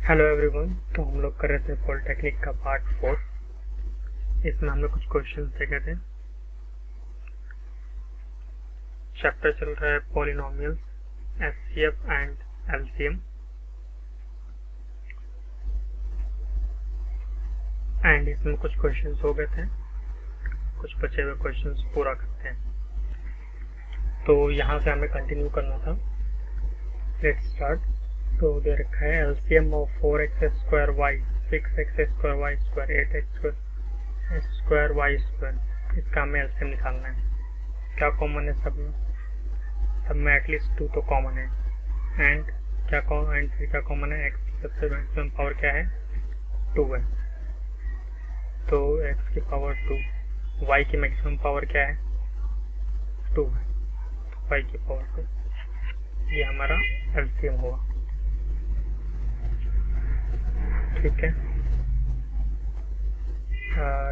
Hello everyone. तो हम लोग कर रहे थे पॉलिटेक्निक का पार्ट 4। इसमें हम लोग कुछ क्वेश्चन देखे थे। चैप्टर चल रहा है polynomials, HCF and LCM. And इसमें कुछ क्वेश्चंस हो गए थे, कुछ बचे हुए क्वेश्चंस पूरा करते हैं। तो यहाँ से हमें कंटिन्यू करना था। Let's start. तो दे रखा है LCM of 4x² y 6x² y square 8x² y square. इसका हमें एलसीएम निकालना है। क्या कॉमन है सब में एटलीस्ट 2 तो कॉमन है। एंड क्या कॉमन है? x की सबसे मैक्सिमम पावर क्या है? 2 है। तो x की पावर 2, y की मैक्सिमम पावर क्या है? 2 है। तो y की पावर 2, ये हमारा एलसीएम हुआ। ठीक है।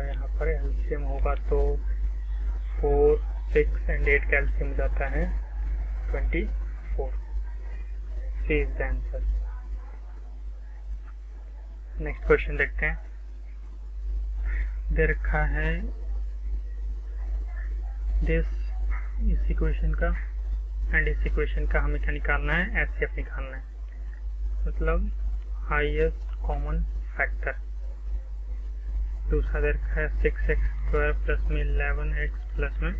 यहाँ पर एलसीएम होगा तो 4, 6 एंड 8 का एलसीएम जाता है 24। C is the answer. Next question देखते हैं। दे रखा है इस इक्वेशन का एंड इस इक्वेशन का हमें क्या निकालना है? एचसीएफ निकालना है, मतलब हाईएस्ट कॉमन फैक्टर। दूसरा दे रखा है 6x² प्लस में 11x प्लस में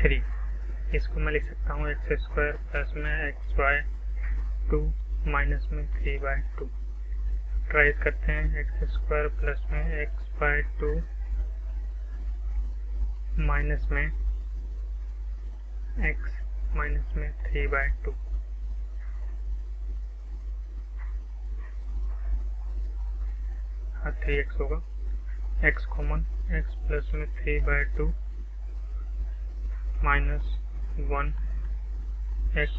3। इसको मैं लिख सकता हूँ x² प्लस में x/2 माइनस में 3/2। ट्राइज करते हैं। x² प्लस में x/2 माइनस में x माइनस में 3/2। हाँ, 3x होगा। x कॉमन, x प्लस में 3/2 माइनस 1 x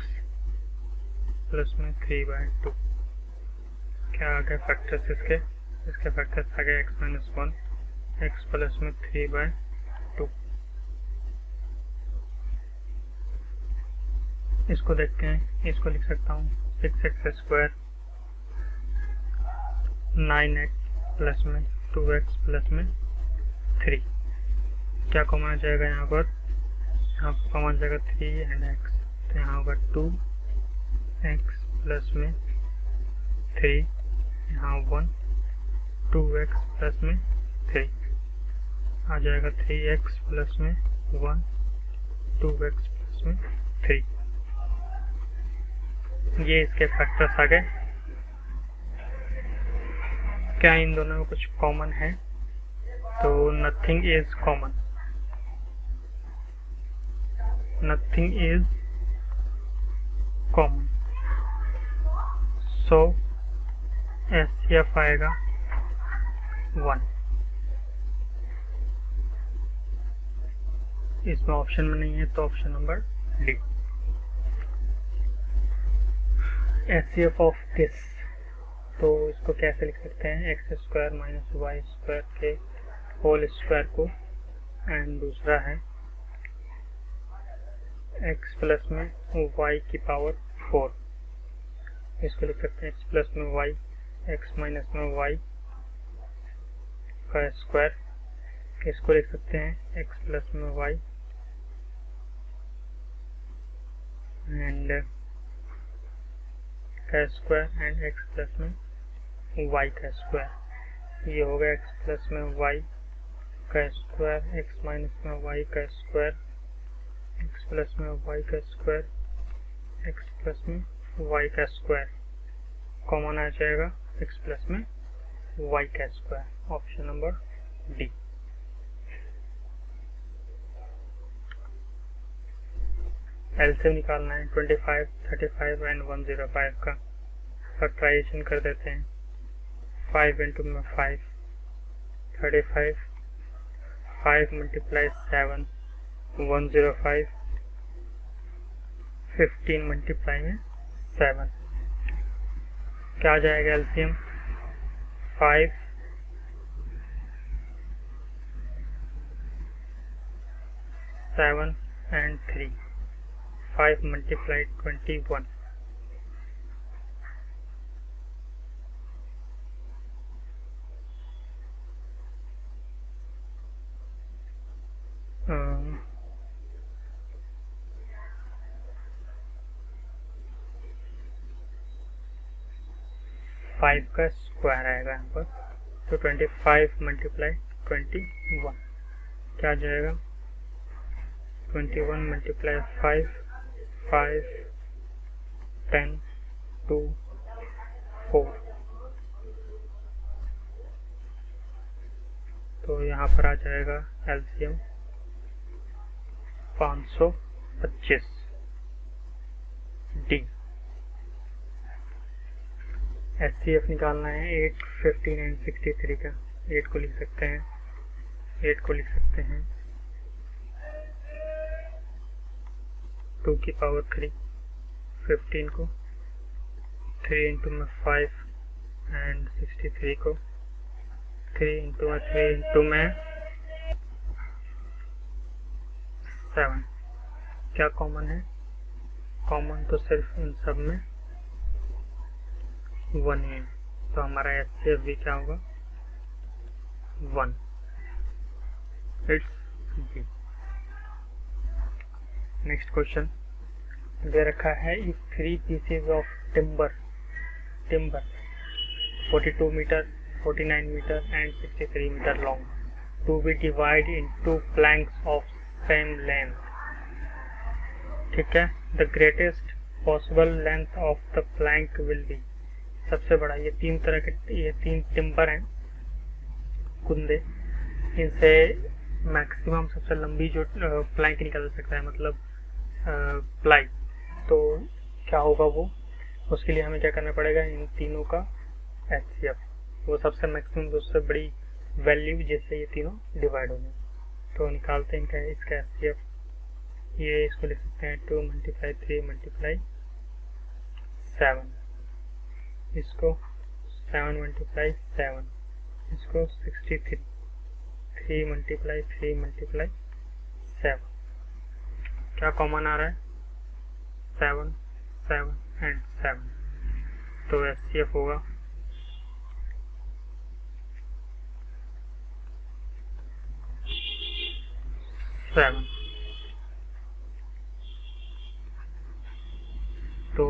प्लस में 3/2। क्या आ गए फैक्टर्स इसके? फैक्टर्स आ गए x माइनस 1, x प्लस में 3/2। इसको देखते हैं। इसको लिख सकता हूँ 6x² 9x प्लस में 2x प्लस में 3। क्या कॉमन आ जाएगा यहाँ पर? यहाँ पर कॉमन जाएगा 3 एंड x, तो यहाँ होगा 2x प्लस में 3, यहाँ 1 2x प्लस में 3 आ जाएगा 3x प्लस में 1 2x प्लस में 3। ये इसके फैक्टर्स आ गए। क्या इन दोनों में कुछ कॉमन है? तो nothing is common. Nothing is common, so HCF आएगा 1। इसमें ऑप्शन में नहीं है, तो option number D. HCF of this, तो इसको कैसे लिख सकते हैं? x² माइनस y² के होल स्क्वायर को, एंड दूसरा है x प्लस में y की पावर 4। इसको लिख सकते हैं x प्लस में y, x माइनस में y का स्क्वायर। इसको लिख सकते हैं x प्लस में y एंड का स्क्वायर एंड x प्लस में y का स्क्वायर। ये हो गया x प्लस में y का स्क्वायर, x माइनस में y का स्क्वायर, x प्लस में y का स्क्वायर, x प्लस में y का स्क्वायर। कॉमन आ जाएगा x प्लस में y का square. Option number D. LCM निकालना है 25, 35 एंड 105 का। फैक्टराइजेशन कर देते हैं। 5 इंटू में 5 35, 5 मल्टीप्लाई 7 105, 15 मल्टीप्लाई में 7। क्या आ जाएगा एलसीएम? 5 7 एंड 3, 5 मल्टीप्लाई 21, 5 का स्क्वायर आएगा यहाँ पर। तो 25 मल्टीप्लाई 21 क्या आ जाएगा? 21 मल्टीप्लाई 5, 5, 10, 2, 4। तो यहाँ पर आ जाएगा एलसीएम 525 डी। एचसीएफ निकालना है 8, 15 एंड 63 का। 8 को लिख सकते हैं, 8 को लिख सकते हैं 2 की पावर 3, 15 को 3 इंटू में 5 एंड 63 को 3 इंटू में 3 इंटू में 7। क्या कॉमन है? कॉमन तो सिर्फ इन सब में 1 है, तो हमारा एचसीएफ भी क्या होगा? 1। It's B. नेक्स्ट क्वेश्चन दे रखा है, if 3 pieces of timber 42 metre, 49 metre and 63 metre long to be divide into planks of same length. ठीक है, the greatest possible length of the plank will be. सबसे बड़ा, ये 3 तरह के, ये 3 टिम्बर हैं, कुंदे, इनसे मैक्सिमम सबसे लंबी जो प्लैंक निकल सकता है, मतलब प्लाई, तो क्या होगा वो? उसके लिए हमें क्या करना पड़ेगा? इन तीनों का एचसीएफ, वो सबसे मैक्सिमम, उससे बड़ी वैल्यू जिससे ये तीनों डिवाइड हो जाए। तो निकालते हैं इनका, इसका एचसीएफ। ये इसको लिख सकते हैं 2 मल्टीप्लाई 3 मल्टीप्लाई 7, इसको 7 मल्टीप्लाई 7, इसको 63, 3 मल्टीप्लाई 3 मल्टीप्लाई 7। क्या कॉमन आ रहा है? 7, 7 एंड 7। तो एचसीएफ होगा 7। तो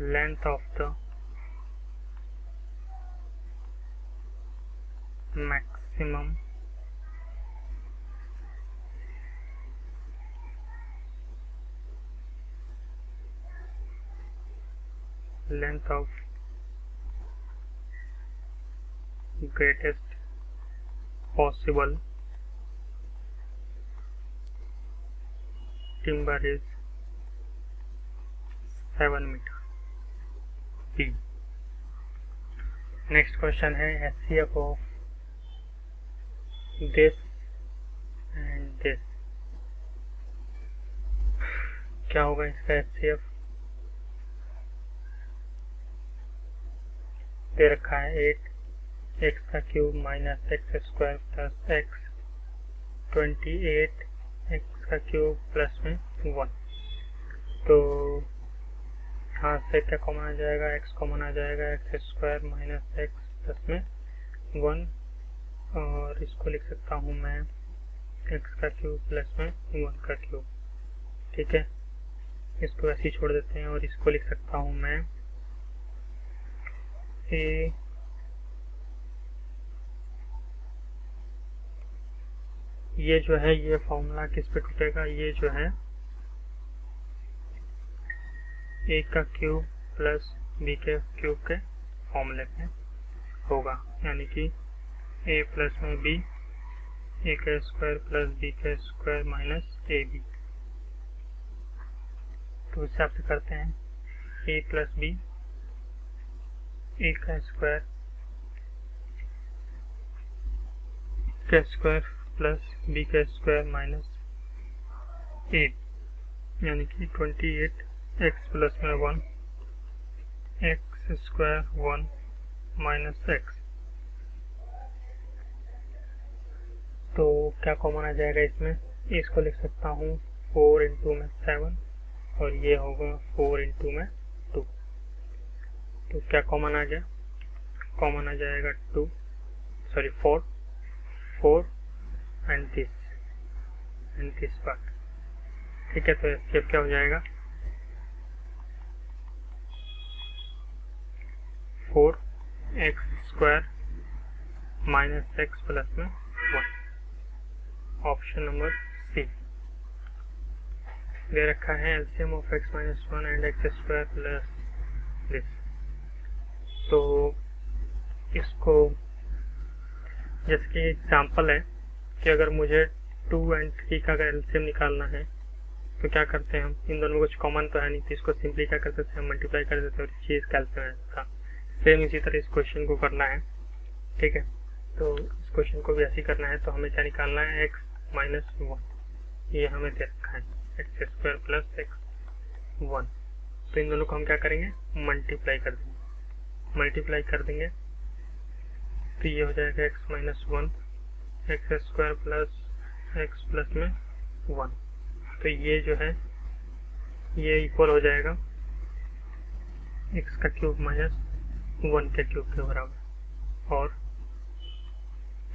length of the maximum length of greatest possible timber is 7 meter B. Next question है HCF of this and this। क्या होगा इसका HCF? दे रखा है 8 एक्स का cube minus x square plus x, 28 x का क्यूब प्लस में 1। तो यहाँ से क्या कॉमन आ जाएगा? एक्स कॉमन आ जाएगा, x square minus x plus में 1, और इसको लिख सकता हूँ मैं एक्स का क्यूब प्लस में 1 का क्यूब। ठीक है, इसको ऐसे ही छोड़ देते हैं, और इसको लिख सकता हूँ मैं ये जो है, ये फॉर्मूला किस पे टूटेगा? ये जो है ए का क्यूब प्लस बी के क्यूब के फॉर्मूले पे होगा, यानी कि ए प्लस में बी, ए का स्क्वायर प्लस बी का स्क्वायर माइनस ए बी। तो इस हिसाब से करते हैं, ए प्लस बी, ए का स्क्वायर प्लस बी का स्क्वायर माइनस ए, यानी कि 28 एक्स प्लस में 1, एक्स स्क्वायर 1 माइनस एक्स। तो क्या कॉमन आ जाएगा इसमें? इसको लिख सकता हूँ 4 इंटू में 7, और ये होगा 4 इंटू में 2। तो क्या कॉमन आ गया? कॉमन आ जाएगा 4 एंड दिस पार्ट। ठीक है, तो एचसीएफ क्या हो जाएगा? 4 x square minus x plus में 1। Option number C. दे रखा है LCM of x minus 1 and x square plus this. तो इसको जैसे कि एग्जाम्पल है कि अगर मुझे 2 एंड 3 का अगर एलसीएम निकालना है तो क्या करते हैं हम, इन दोनों में कुछ कॉमन तो है नहीं, तो इसको सिंपली क्या करते थे हम, मल्टीप्लाई कर देते और चीज कैलकुलेट था। सेम इसी तरह इस क्वेश्चन को करना है, ठीक है। तो इस क्वेश्चन को भी ऐसे ही करना है। तो हमें क्या निकालना है, एक्स माइनस 1, ये हमें दे रखा है एक्स स्क्वायर प्लस एक्स 1। तो इन दोनों को हम क्या करेंगे, मल्टीप्लाई कर देंगे। मल्टीप्लाई कर देंगे तो ये हो जाएगा x minus 1 x square plus x plus में 1। तो ये जो है ये इक्वल हो जाएगा एक्स का क्यूब माइनस 1 के क्यूब के बराबर, और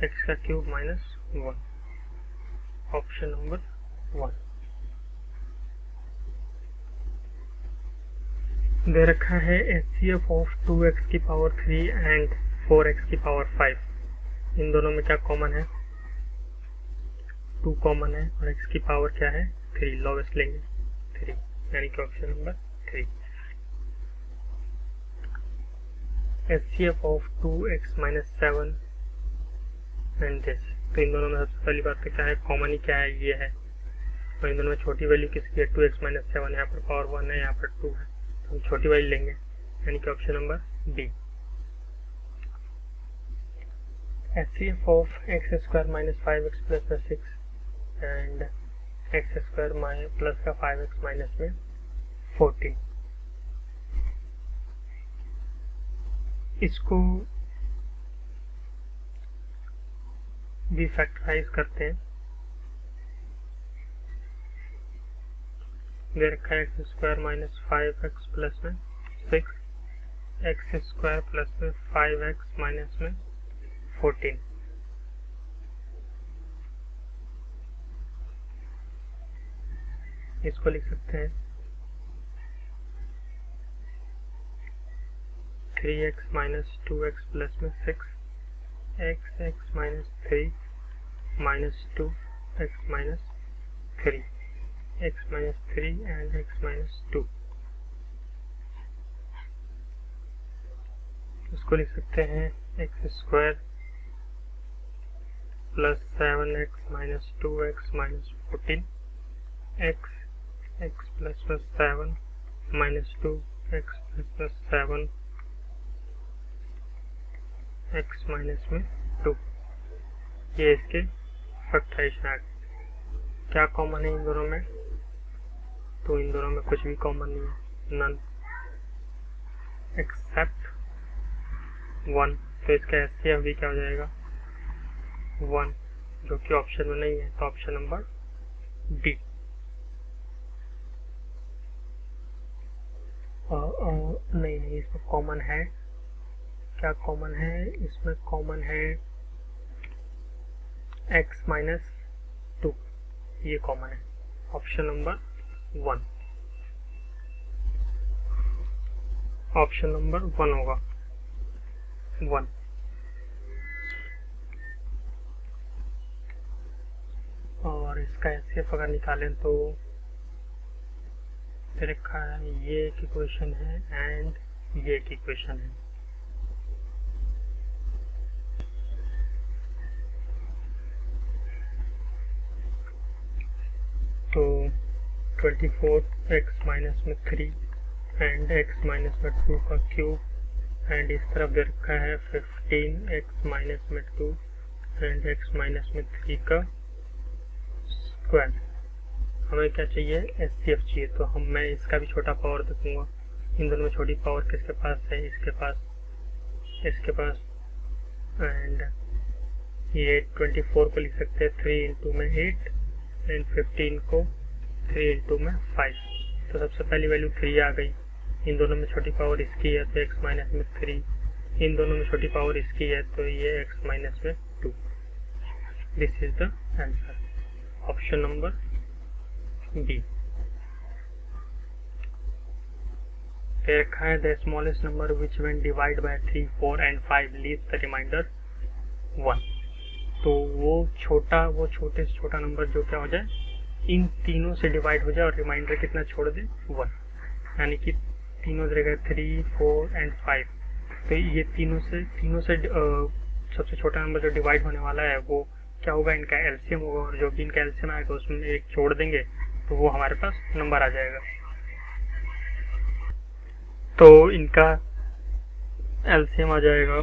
एक्स का क्यूब माइनस 1। ऑप्शन नंबर 1 दे रखा है एचसीएफ ऑफ 2x की पावर 3 एंड 4x की पावर 5। इन दोनों में क्या कॉमन है, 2 कॉमन है और x की पावर क्या है 3, लॉवेस्ट लेंगे 3, यानी कि option number 3। HCF of 2x minus 7 and this. तो इन दोनों में सबसे पहली बात तो क्या है, कॉमन ही क्या है, ये है। और इन दोनों में छोटी वैल्यू किसकी है, 2x माइनस 7, यहाँ पर पावर 1 है, यहाँ पर 2 है, तो हम छोटी वैल्यू लेंगे, यानी कि option number B. HCF of x square minus 5x plus में 6 एंड एक्स स्क्वायर प्लस का 5x माइनस में 14। इसको भी फैक्टराइज करते हैं। दे रखा है x square minus 5x plus में 6 एक्स स्क्वायर प्लस में 5x माइनस में 14। इसको लिख सकते हैं 3x माइनस 2x प्लस में 6 x minus 3 minus 2 x minus 3 x minus 3 and x minus 2। इसको लिख सकते हैं x square plus 7x minus 2x minus 14 x plus में 7 माइनस 2 x प्लस में 7 x माइनस में 2। ये इसके फैक्टराइजेशन आ गए। क्या कॉमन है इन दोनों में, तो इन दोनों में कुछ भी कॉमन नहीं है, नन एक्सेप्ट 1। तो इसका एचसीएफ भी क्या हो जाएगा 1, जो कि ऑप्शन में नहीं है, तो ऑप्शन नंबर डी। नहीं, इसमें कॉमन है, क्या कॉमन है, इसमें कॉमन है x माइनस 2, ये कॉमन है, ऑप्शन नंबर 1। ऑप्शन नंबर 1 होगा 1। और इसका एचसीएफ अगर निकालें तो रखा है ये एक इक्वेशन है एंड ये एक इक्वेशन है। तो 24x माइनस में 3 एंड x माइनस में 2 का क्यूब एंड इस तरफ दे रखा है 15x माइनस में 2 एंड x माइनस में 3 का स्क्वायर। हमें क्या चाहिए, एचसीएफ चाहिए। तो मैं इसका भी छोटा पावर देखूंगा। इन दोनों में छोटी पावर किसके पास है, इसके पास एंड ये 24 को लिख सकते हैं 3 इंटू में 8 एंड 15 को 3 इंटू में 5। तो सबसे पहली वैल्यू 3 आ गई। इन दोनों में छोटी पावर इसकी है तो x माइनस में 3, इन दोनों में छोटी पावर इसकी है तो ये x माइनस में 2। This is the answer, option number B. दे रखा है the smallest number which when divide by 3, 4 and 5 leaves the remainder 1। तो वो छोटे से छोटा नंबर जो क्या हो जाए, इन तीनों से डिवाइड हो जाए और रिमाइंडर कितना छोड़ दे, 1। यानी कि तीनों जगह 3, 4 एंड 5। तो ये तीनों से सबसे छोटा नंबर जो डिवाइड होने वाला है वो क्या होगा, इनका एलसीएम होगा, और जो भी इनका एलसीएम आएगा उसमें एक छोड़ देंगे तो वो हमारे पास नंबर आ जाएगा। तो इनका एलसीएम आ जाएगा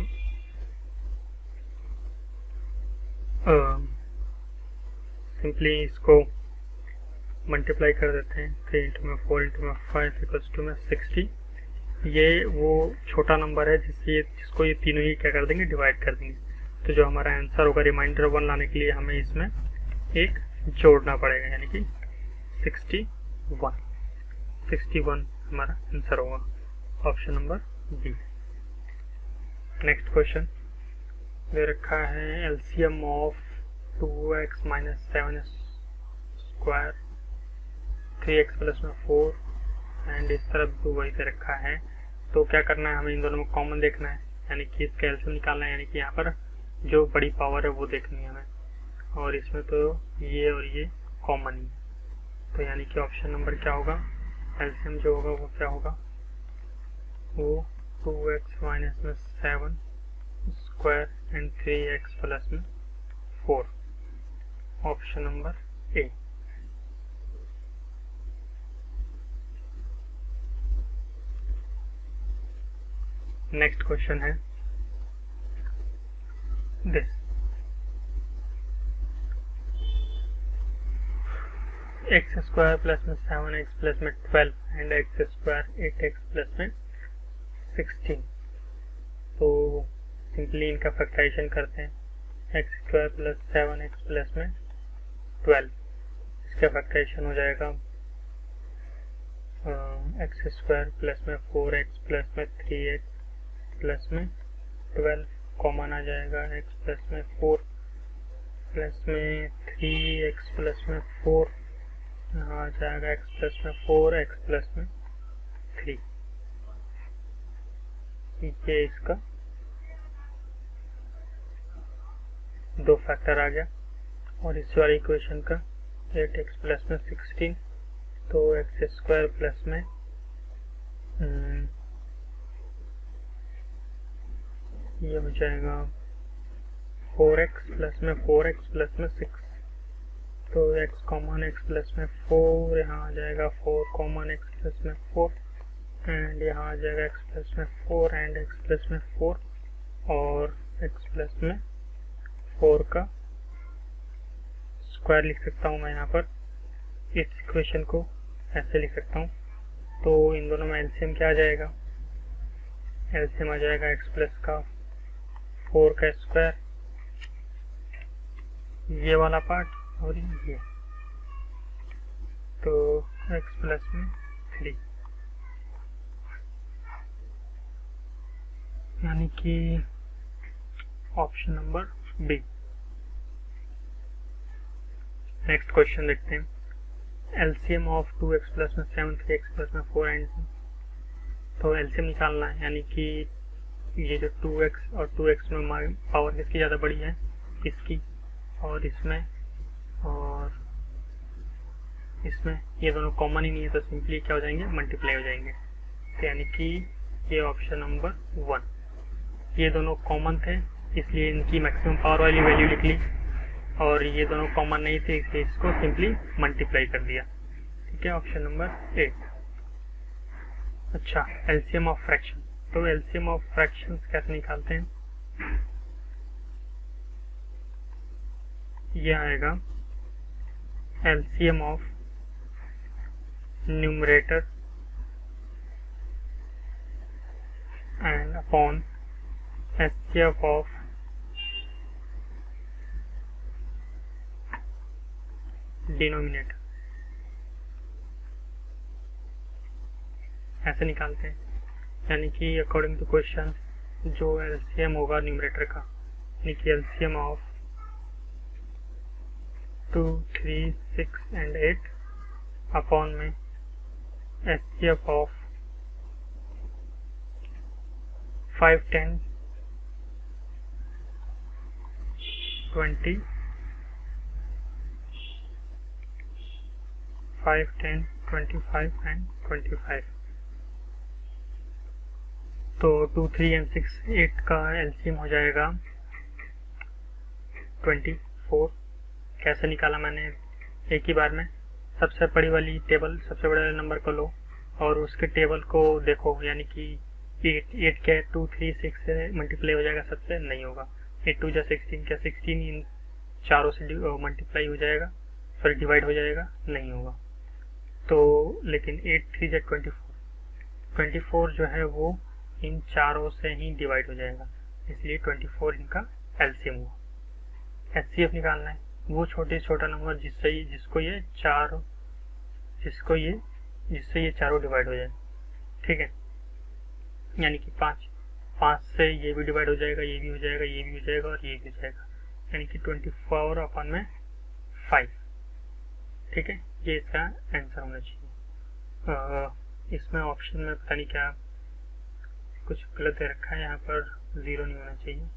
सिंपली इसको मल्टीप्लाई कर देते हैं, 3 इंटू में 4 इंटू में 5 इक्वल्स टू में 60। ये वो छोटा नंबर है जिसको ये तीनों ही क्या कर देंगे, डिवाइड कर देंगे। तो जो हमारा आंसर होगा रिमाइंडर 1 लाने के लिए हमें इसमें एक जोड़ना पड़ेगा, यानी कि 61 हमारा आंसर होगा, option number B. Next question दे रखा है LCM of 2x minus 7 square 3x plus में 4 एंड इस तरफ भी वही दे रखा है। तो क्या करना है, हमें इन दोनों में कॉमन देखना है, यानी कि इसका एलसीएम निकालना है, यानी कि यहाँ पर जो बड़ी पावर है वो देखनी है हमें, और इसमें तो ये और ये कॉमन ही है। तो यानी कि ऑप्शन नंबर क्या होगा, एलसीएम जो होगा वो क्या होगा, वो 2x माइनस में 7 स्क्वायर एंड 3x प्लस में 4, option number A. Next question है दिस, एक्स स्क्वायर प्लस में 7x प्लस में 12 and x square 8x plus में 16। तो सिंपली इनका फैक्टराइजेशन करते हैं, x square plus 7x plus में 12, इसका फैक्टराइजेशन हो जाएगा एक्स स्क्वायर प्लस में 4x प्लस में 3x प्लस में 12, कॉमन आ जाएगा x प्लस में 4 प्लस में 3x प्लस में 4, यहाँ आ जाएगा x प्लस में 4 x प्लस में 3। ये इसका दो फैक्टर आ गया, और इस वाली इक्वेशन का 8x प्लस में 16, तो एक्स स्क्वायर प्लस में ये हो जाएगा 4x प्लस में 4x प्लस में 6, तो x कॉमन x प्लस में 4, यहाँ आ जाएगा 4 कॉमन x प्लस में 4, एंड यहाँ आ जाएगा x प्लस में 4 एंड x प्लस में 4, और x प्लस में 4 का स्क्वायर लिख सकता हूँ मैं यहाँ पर, इस इक्वेशन को ऐसे लिख सकता हूँ। तो इन दोनों में एलसीएम क्या आ जाएगा, एलसीएम आ जाएगा x प्लस का 4 का स्क्वायर, ये वाला पार्ट और ये, तो x प्लस में 3, यानी कि option number B. Next question देखते हैं, एलसीएम ऑफ 2x प्लस में 7 3x प्लस में 4 एंड, तो एलसीएम निकालना है, यानी कि ये जो 2x और 2x में पावर किसकी ज़्यादा बड़ी है, इसकी, और इसमें ये दोनों कॉमन ही नहीं है, तो सिंपली क्या हो जाएंगे, मल्टीप्लाई हो जाएंगे। तो यानी कि ये ऑप्शन नंबर 1, ये दोनों कॉमन थे इसलिए इनकी मैक्सिमम पावर वाली वैल्यू लिख ली, और ये दोनों कॉमन नहीं थे इसलिए इसको सिंपली मल्टीप्लाई कर दिया। ठीक है, ऑप्शन नंबर 8। अच्छा, एलसीएम ऑफ फ्रैक्शन, तो एलसीएम ऑफ फ्रैक्शंस कैसे निकालते हैं, ये आएगा LCM of numerator and upon HCF of denominator, ऐसे निकालते हैं। यानी कि अकॉर्डिंग टू क्वेश्चन जो एलसीएम होगा न्यूमरेटर का, यानी कि एलसीएम ऑफ 2, 3, 6 एंड 8 अपॉन में एचसीएफ ऑफ 5, 10, 20, 5, 10, 25 एंड 25। तो 2, 3 एंड 6, 8 का एलसीएम हो जाएगा 24। कैसे निकाला मैंने, एक ही बार में सबसे बड़ी वाली टेबल, सबसे बड़े वाले नंबर को लो और उसके टेबल को देखो, यानी कि 8 क्या 2, 3, 6 से मल्टीप्लाई हो जाएगा, सबसे नहीं होगा। 8 2 जा 16, क्या 16 इन चारों से मल्टीप्लाई हो जाएगा, सॉरी डिवाइड हो जाएगा, नहीं होगा। तो लेकिन 8 3 जा 24 जो है वो इन चारों से ही डिवाइड हो जाएगा, इसलिए 24 इनका एलसीएम हुआ। एचसीएफ निकालना है, वो छोटे से छोटा नंबर जिससे ये चारों डिवाइड हो जाए, ठीक है। यानी कि 5 से ये भी डिवाइड हो जाएगा, ये भी हो जाएगा, ये भी हो जाएगा और ये भी हो जाएगा, यानी कि 24/5, ठीक है। ये इसका आंसर होना चाहिए। इसमें ऑप्शन में पता नहीं क्या कुछ गलत दे रखा है, यहाँ पर 0 नहीं होना चाहिए।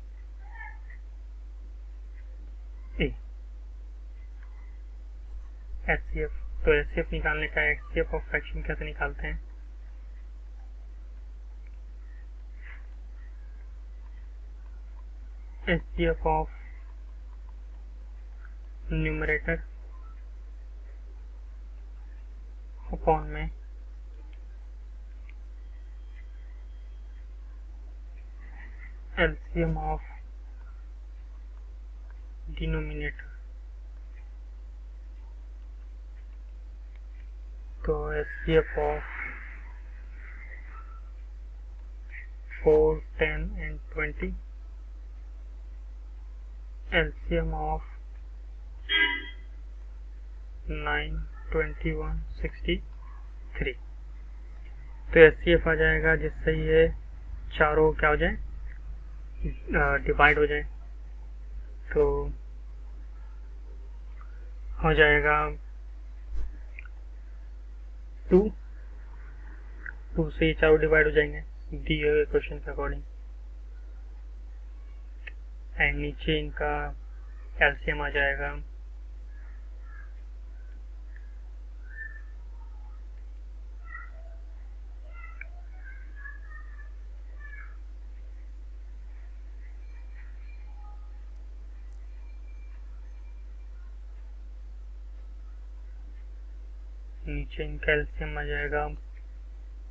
एचसीएफ, तो एचसीएफ निकालने का एचसीएफ ऑफ फ्रैक्शन कैसे निकालते हैं? एचसीएफ ऑफ न्यूमरेटर अपॉन में एलसीएम ऑफ डिनोमिनेटर। तो HCF of 4, 10 and 20, LCM of 9, 21, 63। तो एचसीएफ आ जाएगा जिससे ये चारों क्या हो जाए, डिवाइड हो जाए। तो हो जाएगा 2 से ये चारों डिवाइड हो जाएंगे दिए हुए क्वेश्चन के अकॉर्डिंग, एंड नीचे इनका एलसीएम आ जाएगा नीचे इनका एलसीएम आ जाएगा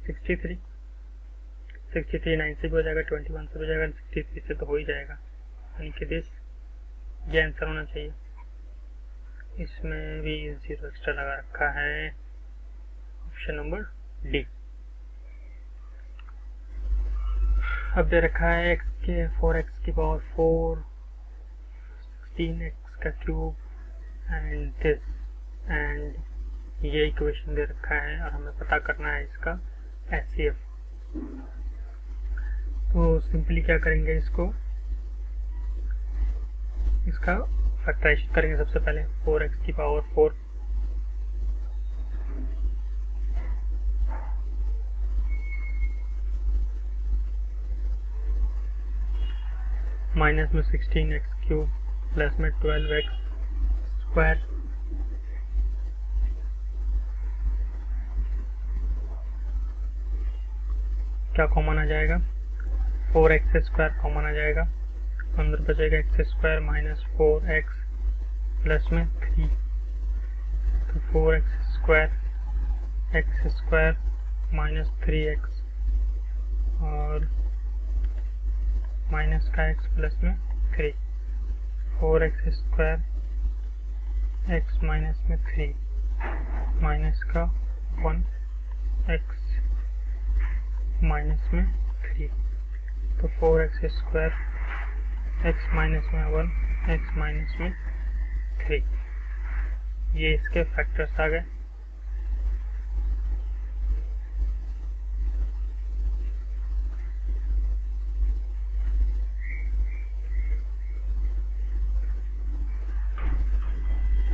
63 9 से भी हो जाएगा, 21 से भी हो जाएगा, 63 से तो हो ही जाएगा, यानी कि ये आंसर होना चाहिए। इसमें भी 0 एक्स्ट्रा लगा रखा है, ऑप्शन नंबर डी। अब दे रखा है x के 4x की पावर 4, 16x का क्यूब एंड दिस, एंड ये इक्वेशन दे रखा है और हमें पता करना है इसका एचसीएफ। तो सिंपली क्या करेंगे, इसका फैक्टराइजेशन करेंगे। सबसे पहले 4x की पावर 4 माइनस में 16x क्यूब प्लस में 12x स्क्वायर, क्या कॉमन आ जाएगा, 4x स्क्वायर कॉमन आ जाएगा, अंदर बचेगा x square minus 4x plus में 3, तो 4x स्क्वायर माइनस 3x और माइनस का x प्लस में 3, 4x स्क्वायर x माइनस में 3 माइनस का 1x माइनस में 3, तो 4x स्क्वायर x माइनस में 1 x माइनस में 3, ये इसके फैक्टर्स आ गए।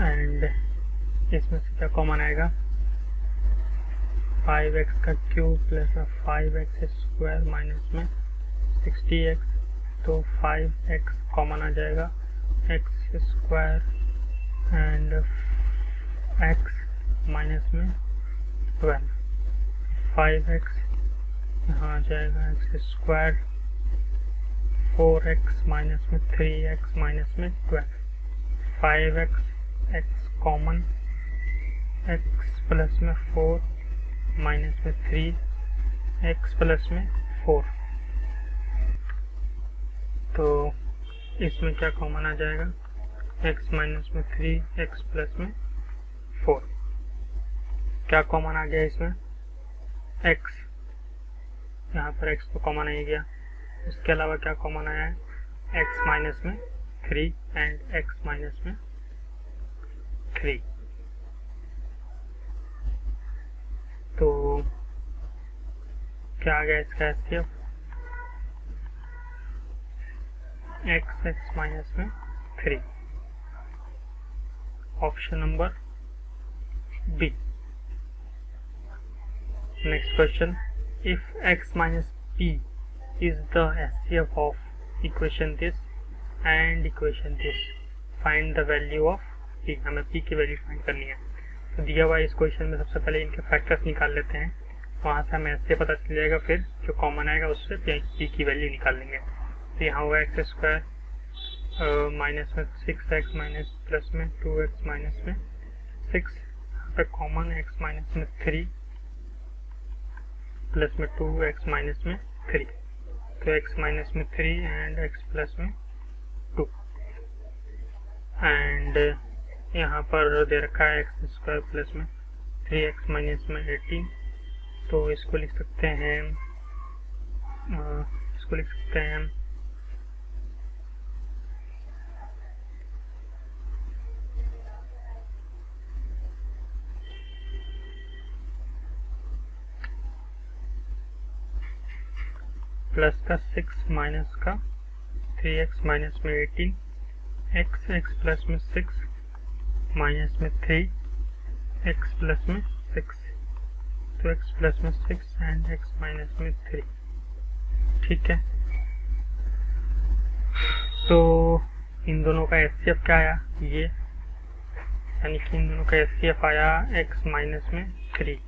एंड इसमें से क्या कॉमन आएगा, 5x का क्यूब प्लस में 5x स्क्वायर माइनस में 60x, तो 5x कॉमन आ जाएगा, x square and x minus में 12, 5x यहाँ आ जाएगा, x स्क्वायर 4x माइनस में 3x माइनस में 12, 5x, x common, x plus में 4 माइनस में 3, x प्लस में 4, तो इसमें क्या कॉमन आ जाएगा, x माइनस में 3, x प्लस में 4, क्या कॉमन आ गया इसमें, x, यहाँ पर x तो कॉमन आ ही गया, इसके अलावा क्या कॉमन आया है, x माइनस में 3 एंड x माइनस में 3, तो क्या आ गया इसका HCF, x माइनस में 3, option number B. Next question, if x minus p is the HCF of equation this and equation this, find the value of p, हमें p की value find करनी है। तो दिया हुआ इस क्वेश्चन में सबसे पहले इनके फैक्टर्स निकाल लेते हैं, वहाँ से हमें ऐसे पता चल जाएगा, फिर जो कॉमन आएगा उससे p की वैल्यू निकाल लेंगे। तो यहाँ हुआ x स्क्वायर माइनस में 6x माइनस प्लस में 2x माइनस में 6, यहाँ पे कॉमन x माइनस में 3 प्लस में 2x माइनस में 3, तो x माइनस में 3 एंड x प्लस में 2, एंड यहाँ पर दे रखा है x स्क्वायर प्लस में 3x माइनस में 18, तो इसको लिख सकते हैं, प्लस का 6 माइनस का 3x माइनस में 18, x प्लस में 6 माइनस में 3, x प्लस में 6, तो x प्लस में 6 एंड x माइनस में 3, ठीक है। तो इन दोनों का HCF क्या आया, ये, यानी कि इन दोनों का HCF आया x माइनस में 3,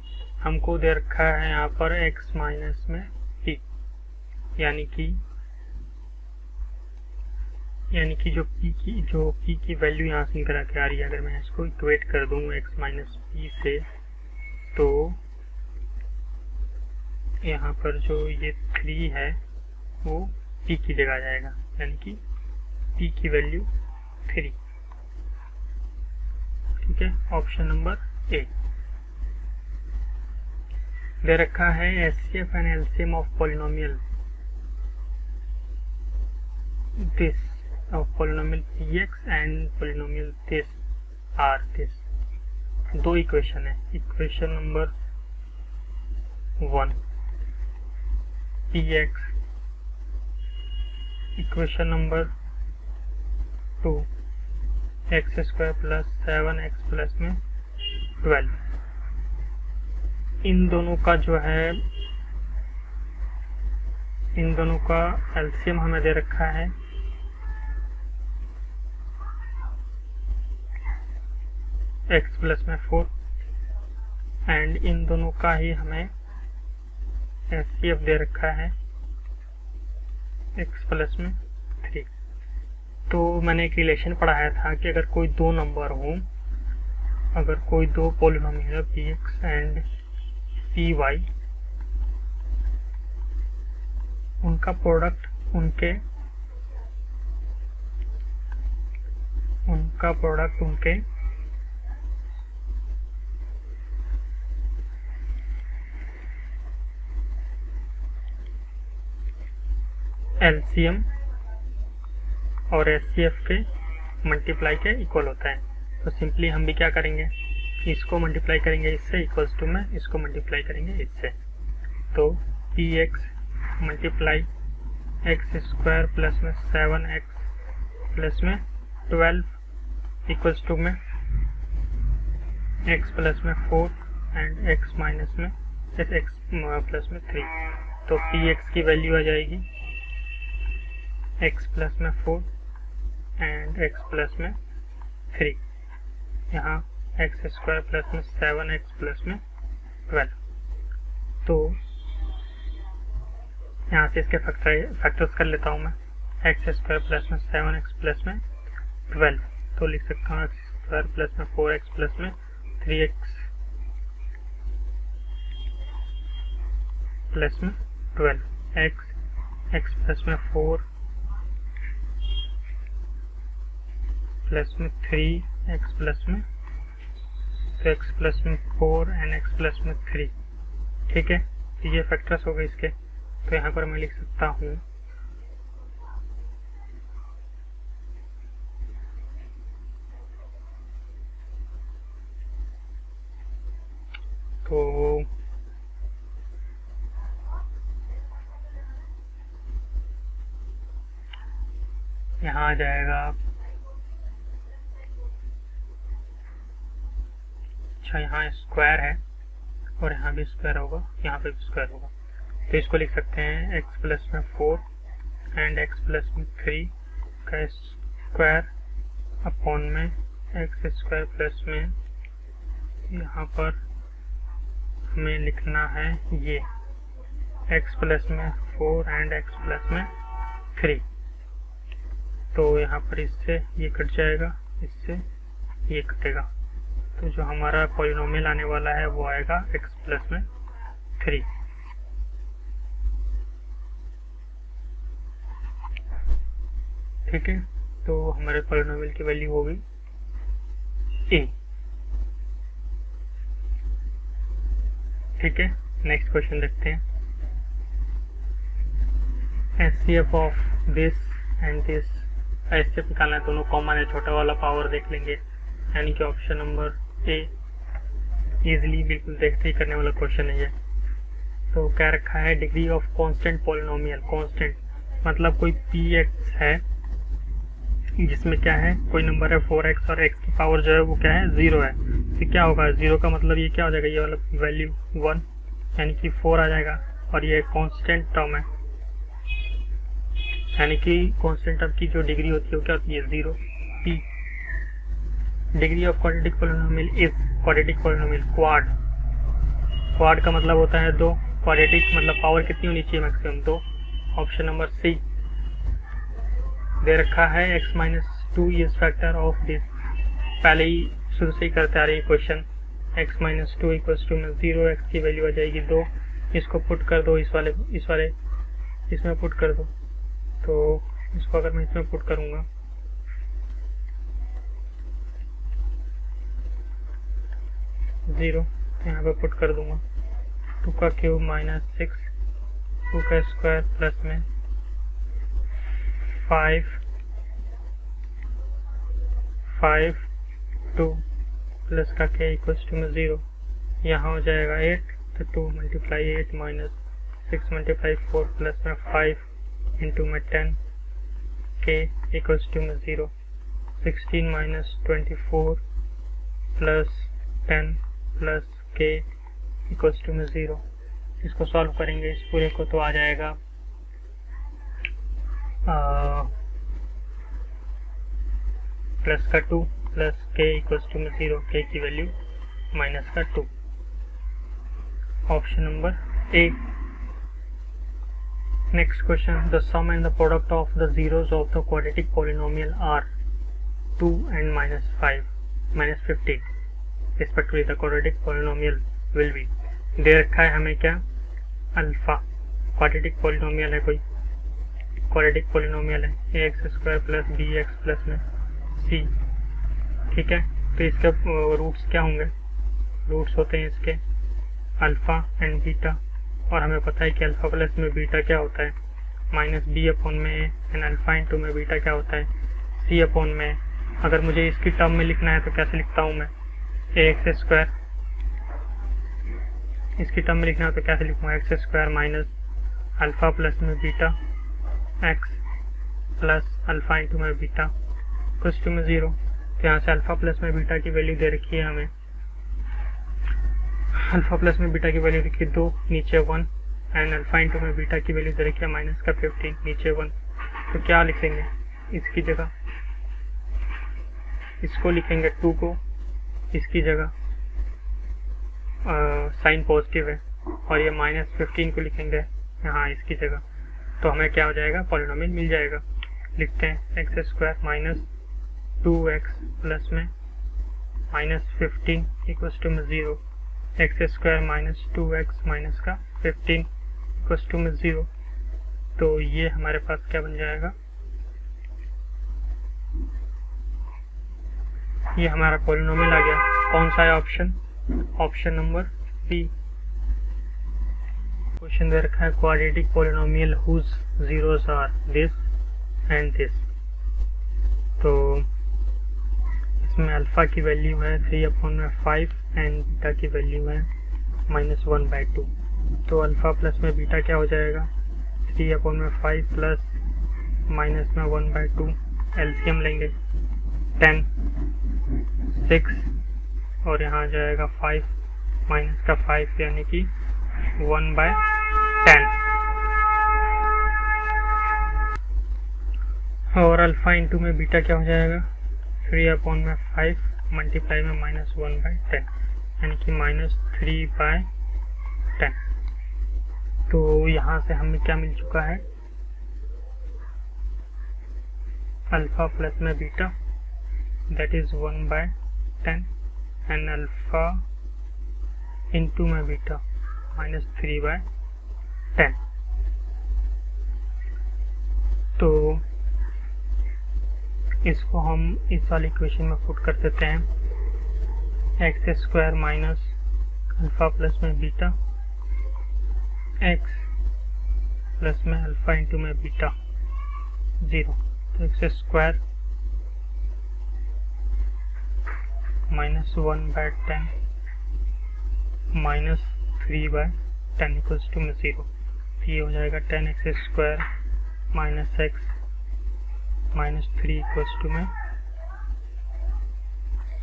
हमको दे रखा है यहाँ पर x माइनस में p, यानी कि जो p की वैल्यू यहाँ से निकल के आ रही है, अगर मैं इसको इक्वेट कर दूँ x माइनस p से, तो यहाँ पर जो ये 3 है वो p की जगह आ जाएगा, यानी कि p की वैल्यू 3, ठीक है। ऑप्शन नंबर ए। दे रखा है HCF and LCM of polynomial this of polynomial px and polynomial this are this, दो इक्वेशन है, equation number 1 px, equation number 2 x square plus 7x plus में 12, इन दोनों का जो है, इन दोनों का LCM हमें दे रखा है x प्लस में 4, एंड इन दोनों का ही हमें HCF दे रखा है x प्लस में 3। तो मैंने एक रिलेशन पढ़ाया था कि अगर कोई दो नंबर हो, अगर कोई दो पॉलिनोमियल px एंड py, उनका प्रोडक्ट उनके LCM और HCF के मल्टीप्लाई के इक्वल होता है। तो सिंपली हम भी क्या करेंगे, इसको मल्टीप्लाई करेंगे इससे, इक्वल्स टू में इसको मल्टीप्लाई करेंगे इससे, तो px multiply x square plus में 7x प्लस में 12 इक्वल्स टू में x प्लस में 4 एंड x माइनस में x प्लस में 3, तो px की वैल्यू आ जाएगी x प्लस में 4 एंड x प्लस में 3, यहाँ एक्स स्क्वायर प्लस में 7x प्लस में 12। तो यहाँ से इसके फैक्टर्स कर लेता हूँ मैं। एक्स स्क्वायर प्लस में 7x प्लस में 12, तो लिख सकता हूँ एक्स स्क्वायर प्लस में 4x प्लस में 3x प्लस में 12, एक्स प्लस में 4 प्लस में 3x प्लस में, तो x प्लस में 4 एंड x प्लस में 3। ठीक है, तो ये फैक्टर्स हो गए इसके। तो यहाँ पर मैं लिख सकता हूँ तो यहाँ आ जाएगा, अच्छा यहाँ स्क्वायर है और यहाँ भी स्क्वायर होगा, यहाँ पे भी स्क्वायर होगा। तो इसको लिख सकते हैं x प्लस में 4 एंड x प्लस में 3 का स्क्वायर अपॉन में x स्क्वायर प्लस में, यहाँ पर हमें लिखना है ये x प्लस में 4 एंड x प्लस में 3। तो यहाँ पर इससे ये कट जाएगा, इससे ये कटेगा, तो जो हमारा पॉलिनोमियल आने वाला है वो आएगा x प्लस में 3। ठीक है, तो हमारे पॉलिनोमियल की वैल्यू होगी a। ठीक है, नेक्स्ट क्वेश्चन देखते हैं। HCF of this and this, HCF निकालना है, दोनों कॉमन है, छोटा वाला पावर देख लेंगे, यानी कि ऑप्शन नंबर ए इजीली बिल्कुल देखते ही करने वाला क्वेश्चन है ये। तो क्या रखा है, degree of constant polynomial, constant मतलब कोई px है जिसमें क्या है, कोई नंबर है 4x और x की पावर जो है वो क्या है 0 है। तो क्या होगा, 0 का मतलब ये क्या हो जाएगा, ये वाला वैल्यू 1 यानी कि 4 आ जाएगा, और ये कांस्टेंट टर्म है, यानी कि कांस्टेंट टर्म की जो डिग्री होती है वो क्या होती है 0। p degree of quadratic polynomial is, quadratic polynomial quad का मतलब होता है 2, क्वाड्रेटिक मतलब पावर कितनी होनी चाहिए, मैक्सिमम 2। ऑप्शन नंबर सी दे रखा है x minus 2 is factor of this, पहले ही शुरू से ही करते आ रहे हैं question. x minus 2 equals to में 0, x की वैल्यू आ जाएगी 2, इसको पुट कर दो, इस वाले इसमें पुट कर दो। तो इसको अगर मैं इसमें पुट करूंगा 0, तो यहाँ पे पुट कर दूंगा 2 का क्यूब माइनस 6, 2 का स्क्वायर प्लस में 5 2 प्लस का k इक्वल्स टू में 0, यहाँ हो जाएगा 8, तो 2 मल्टीप्लाई 8 माइनस 6 मल्टीप्लाई 4 प्लस में 5 इंटू में 10, k इक्वल्स टू में 0, 16 minus 24 plus 10 plus k equals to में 0। इसको सॉल्व करेंगे इस पूरे को, तो आ जाएगा प्लस का 2 प्लस k इक्वल्स टू में 0, k की वैल्यू माइनस का 2। Option number A. Next question, the sum and the product of the zeroes of the quadratic polynomial are 2 and minus 5 minus 15 respectively, the quadratic polynomial will be. दे रखा है हमें क्या, alpha, quadratic polynomial है, कोई quadratic polynomial है ax square plus bx plus में c। ठीक है, तो इसके रूट्स क्या होंगे, रूट्स होते हैं इसके अल्फा एंड बीटा, और हमें पता है कि अल्फा प्लस में बीटा क्या होता है माइनस b अपॉन में एंड अल्फा इंटू में बीटा क्या होता है c अपॉन में। अगर मुझे इसकी टर्म में लिखना है तो कैसे लिखता हूँ मैं, ax स्क्वायर, इसकी टर्म में लिखना है तो कैसे लिखूँगा, x square minus alpha plus में beta x plus alpha into में बीटा इक्वल्स टू में 0। तो यहाँ से अल्फा प्लस में बीटा की वैल्यू दे रखी है हमें, अल्फा प्लस में बीटा की वैल्यू रखी है 2, नीचे 1, एंड अल्फा इंटू में बीटा की वैल्यू दे रखी है माइनस का 15, नीचे 1। तो क्या लिखेंगे, इसकी जगह इसको लिखेंगे 2 को, इसकी जगह साइन पॉजिटिव है, और ये -15 को लिखेंगे यहाँ इसकी जगह, तो हमें क्या हो जाएगा, पॉलिनोमियल मिल जाएगा। लिखते हैं x² माइनस 2x प्लस में -15 इक्वल्स टू में 0, x² माइनस 2x माइनस का 15 इक्वल्स टू में 0। तो ये हमारे पास क्या बन जाएगा, ये हमारा पॉलिनोमियल आ गया। कौन सा है option, option number B. Question दे रखा है quadratic polynomial whose zeroes are this and this. तो इसमें अल्फा की वैल्यू है 3/5 एंड बीटा की वैल्यू है -1/2। तो अल्फा प्लस में बीटा क्या हो जाएगा, 3/5 प्लस माइनस में 1/2, एलसीएम लेंगे 10, 6 और यहाँ आ जाएगा 5 माइनस का 5 यानी कि 1/10, और अल्फा इंटू में बीटा क्या हो जाएगा, 3/5 मल्टीप्लाई में -1/10 यानी कि -3/10। तो यहाँ से हमें क्या मिल चुका है, अल्फा प्लस में beta that is 1/10 and alpha into में बीटा -3/10। तो इसको हम इस वाली इक्वेशन में पुट कर देते हैं, x² माइनस अल्फा प्लस में बीटा x प्लस में अल्फा इंटू में बीटा 0। तो x² -1/10 -3/10 इक्वल्स टू में 0। ये हो जाएगा 10x² minus x minus 3 equals to में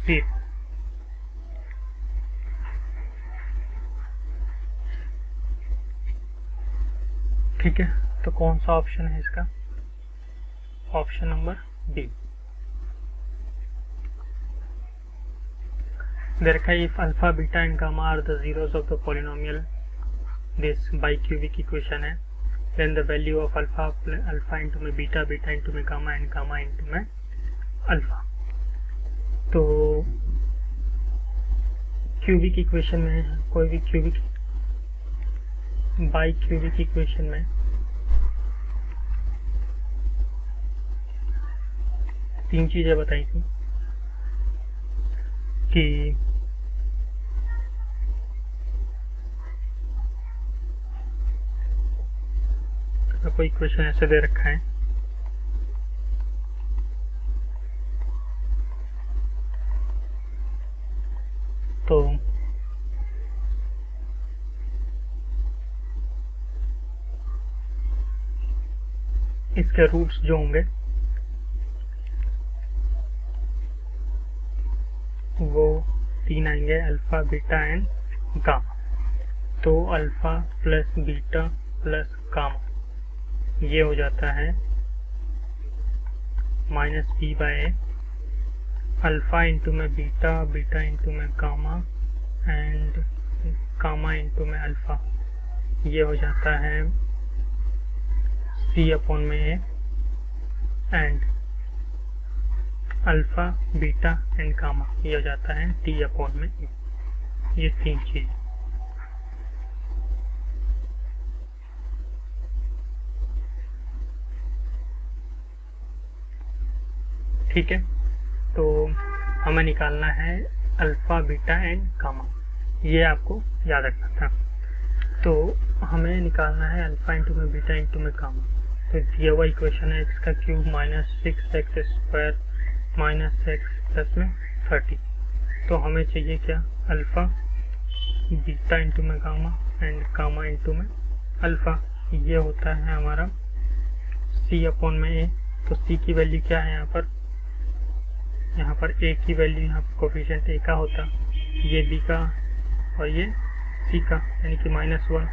0। ठीक है, तो कौन सा ऑप्शन है इसका, option number B. Therefore, if alpha, beta and gamma are the zeros of the polynomial this bicubic equation है, then the value of alpha into में beta, beta into में gamma and gamma into में alpha। तो cubic equation में, कोई भी cubic बाइक्यूबिक equation में तीन चीजें बताई थी कि कोई क्वेश्चन ऐसे दे रखा है तो इसके रूट्स जो होंगे वो 3 आएंगे, अल्फा, बीटा एंड गामा। तो alpha plus beta plus gamma ये हो जाता है -b/a, अल्फा इंटू में बीटा, बीटा इंटू में गामा एंड गामा इंटू में अल्फा ये हो जाता है c/a and alpha, beta and gamma ये हो जाता है t/a। ये तीन चीज। ठीक है, तो हमें निकालना है अल्फा, बीटा एंड गामा, ये आपको याद रखना था। तो हमें निकालना है अल्फा इंटू में बीटा इंटू में गामा। तो दिया हुआ इक्वेशन है x का cube -6x² minus x plus में 30। तो हमें चाहिए क्या, अल्फा, बीटा इंटू में गामा एंड गामा इंटू में अल्फा। ये होता है हमारा c/a। तो c की वैल्यू क्या है यहाँ पर a की वैल्यू, यहाँ पर कोफिशिएंट a का होता, ये b का और ये c का, यानी कि -1।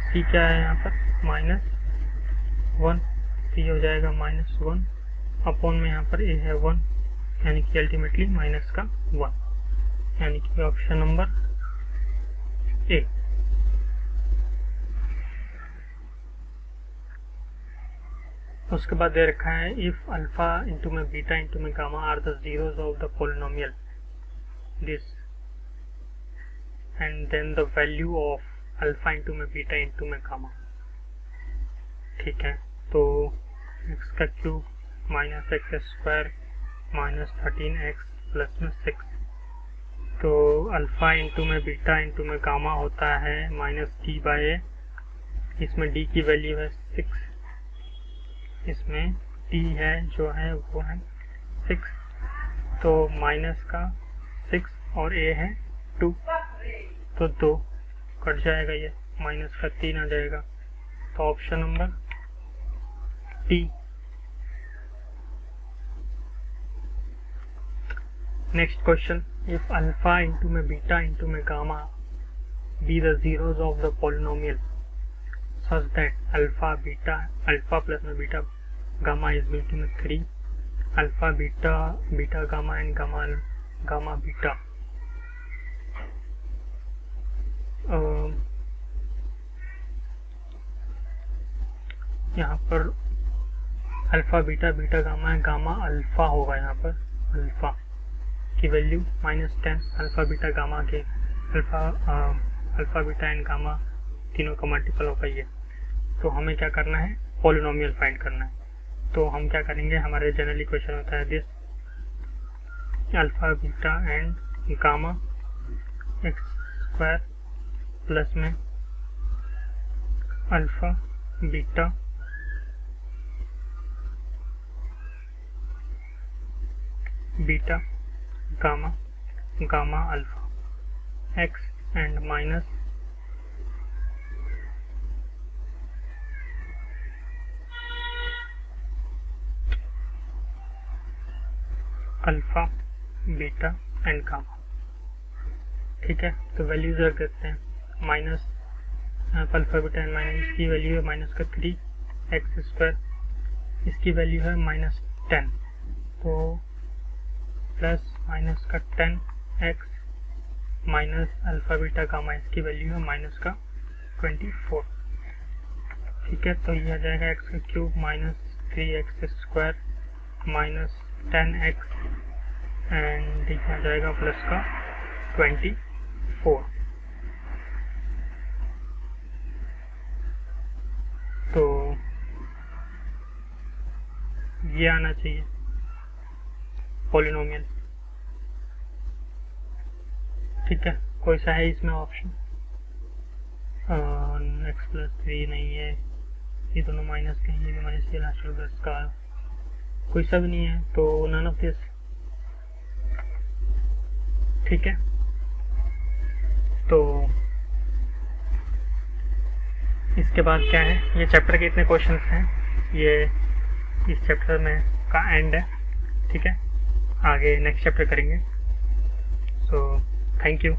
c क्या है यहाँ पर -1 तो ये हो जाएगा -1 अपॉन में यहाँ पर ए है 1, यानी कि अल्टीमेटली माइनस का 1, यानी कि ऑप्शन नंबर ए। उसके बाद दे रखा है इफ अल्फा इंटू में बीटा इंटू में gamma are the zeros of the polynomial this and then the value of alpha into में बीटा इंटू में गामा। ठीक है, तो x का cube minus x square minus 13x plus में 6, तो अल्फा इंटू में बीटा इंटू में गामा होता है -d/a। इसमें d की वैल्यू है 6, इसमें t है जो है वो है 6, तो माइनस का 6 और a है 2, तो 2 कट जाएगा, ये माइनस का 3 आ जाएगा, तो option number T. Next question, if alpha into में बीटा इंटू में gamma be the zeros of the polynomial such that alpha plus में beta gamma is equal to 3, alpha beta gamma and gamma beta। यहाँ पर alpha beta gamma है, gamma alpha होगा, यहाँ पर alpha की वैल्यू -10, अल्फा बीटा गामा के alpha beta and gamma तीनों का मल्टीपल होगा ये। तो हमें क्या करना है, पॉलिनोमियल फाइंड करना है। तो हम क्या करेंगे, हमारे जनरल इक्वेशन होता है this alpha beta and gamma x square plus में alpha beta gamma alpha x and minus alpha beta and gamma. ठीक है, तो वैल्यूज रख देते हैं, minus alpha beta and minus, इसकी वैल्यू है माइनस का 3x स्क्वायर, इसकी वैल्यू है -10, तो प्लस माइनस का 10x minus alpha beta gamma, इसकी वैल्यू है माइनस का 24। ठीक है, तो ये आ जाएगा x का cube minus 3x square minus 10x and ये आ जाएगा प्लस का 24। तो ये आना चाहिए पॉलिनोमियल। ठीक है, कोई सा है इसमें ऑप्शन, x+3 नहीं है, ये दोनों माइनस के हैं, ये भी माइनस, ये लास्ट में प्लस का, कोई सा भी नहीं है, तो नन ऑफ दिस। ठीक है, तो इसके बाद क्या है, ये चैप्टर के इतने क्वेश्चंस हैं, ये इस चैप्टर में का एंड है। ठीक है, आगे नेक्स्ट चैप्टर करेंगे। So thank you.